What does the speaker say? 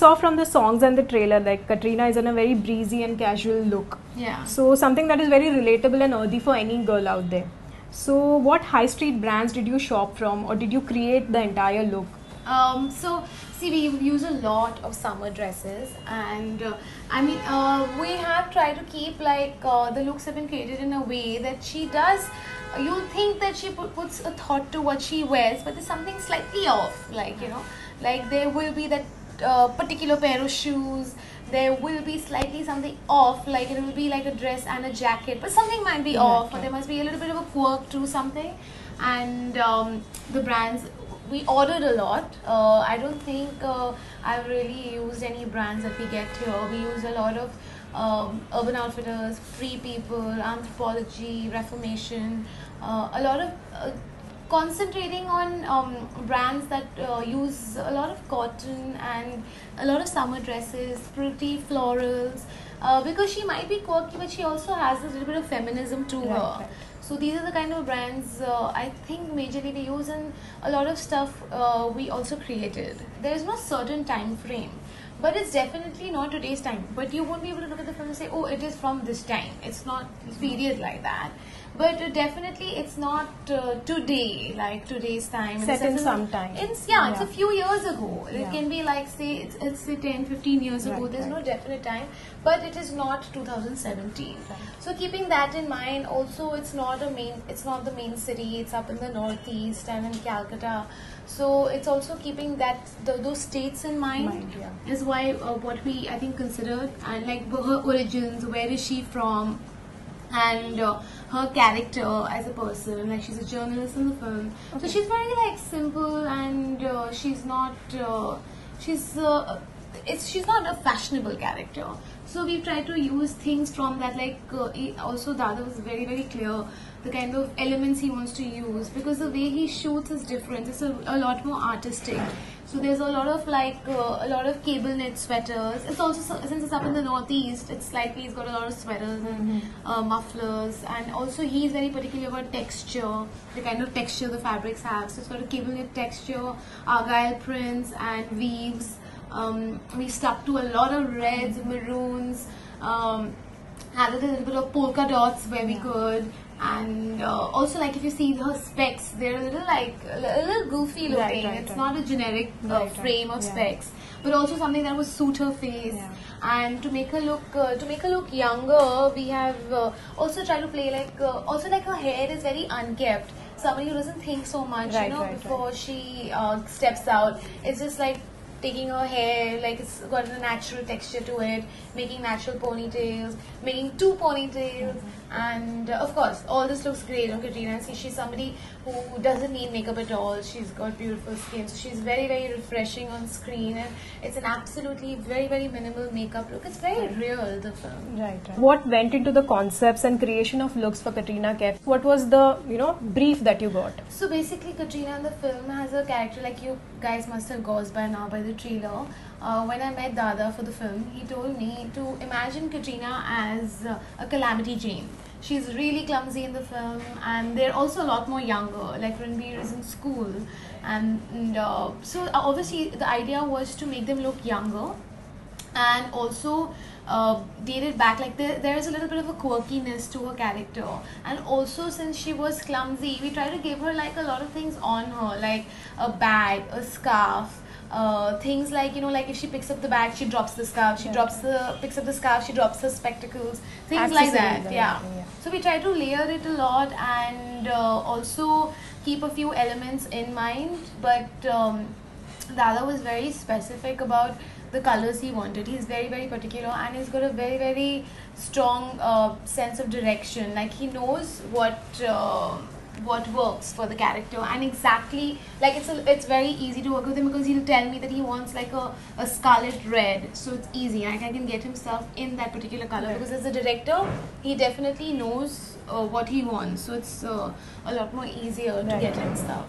saw from the songs and the trailer, like Katrina is in a very breezy and casual look. Yeah. So something that is very relatable and earthy for any girl out there. So what high street brands did you shop from, or did you create the entire look? So see, we use a lot of summer dresses, and I mean, we have tried to keep like the looks have been created in a way that she does. You'll think that she puts a thought to what she wears, but there's something slightly off. Like, you know, like there will be that particular pair of shoes. There will be slightly something off, like it will be like a dress and a jacket, but something might be off, or there must be a little bit of a quirk to something. And the brands, we ordered a lot. I don't think I've really used any brands that we get here. We use a lot of Urban Outfitters, Free People, Anthropologie, Reformation, a lot of concentrating on brands that use a lot of cotton and a lot of summer dresses, pretty florals, because she might be quirky, but she also has a little bit of feminism to her. Right. So these are the kind of brands I think majorly they use, and a lot of stuff we also created. There is no certain time frame, but it's definitely not today's time. But you won't be able to look at the film and say, oh, it is from this time. It's not period like that. But definitely it's not today, like today's time. Set in some time. It's a few years ago. It can be like, say, it's 10, 15 years ago. There's no definite time. But it is not 2017. Right. So keeping that in mind, also it's not the main city. It's up in the northeast and in Calcutta. So it's also keeping that those states in mind is why what we I think considered, and like her origins, where is she from, and her character as a person, like she's a journalist in the film. So she's very like simple, and she's not she's not a fashionable character. So we've tried to use things from that, like also Dada was very, very clear the kind of elements he wants to use, because the way he shoots is different. It's a lot more artistic. So there's a lot of like a lot of cable knit sweaters. It's also, since it's up in the northeast, it's slightly, he's got a lot of sweaters and mufflers, and also he's very particular about texture, the kind of texture the fabrics have. So it's got a cable knit texture, argyle prints and weaves. We stuck to a lot of reds, maroons, added a little bit of polka dots where we could. And also, like if you see her specs, they're a little goofy looking. It's not a generic frame of specs, but also something that would suit her face. And to make her look younger, we have also tried to play like also like her hair is very unkept. Somebody who doesn't think so much, before she steps out. It's just like taking her hair, like it's got a natural texture to it, making natural ponytails, making 2 ponytails, and of course all this looks great on Katrina. See, she's somebody who doesn't need makeup at all. She's got beautiful skin, so she's very, very refreshing on screen, and it's an absolutely very, very minimal makeup look. It's very real, the film. Right. What went into the concepts and creation of looks for Katrina Kaif? What was the brief that you got? So basically, Katrina in the film has a character, like you guys must have gauged by now by the trailer. When I met Dada for the film, he told me to imagine Katrina as a Calamity Jane. She's really clumsy in the film, and they're also a lot more younger. Like Ranbir is in school, and so obviously the idea was to make them look younger, and also dated back, like there is a little bit of a quirkiness to her character. And also, since she was clumsy, we try to give her like a lot of things on her, like a bag, a scarf, things like, like if she picks up the bag, she drops the scarf, picks up the scarf, she drops her spectacles, things like that. So we try to layer it a lot, and also keep a few elements in mind. But Dada was very specific about the colors he wanted. He's very, very particular, and he's got a very, very strong sense of direction. Like he knows what works for the character, and exactly like it's very easy to work with him, because he'll tell me that he wants like a scarlet red, so it's easy. Like I can get himself in that particular color, because as a director he definitely knows what he wants, so it's a lot more easier to get him stuff.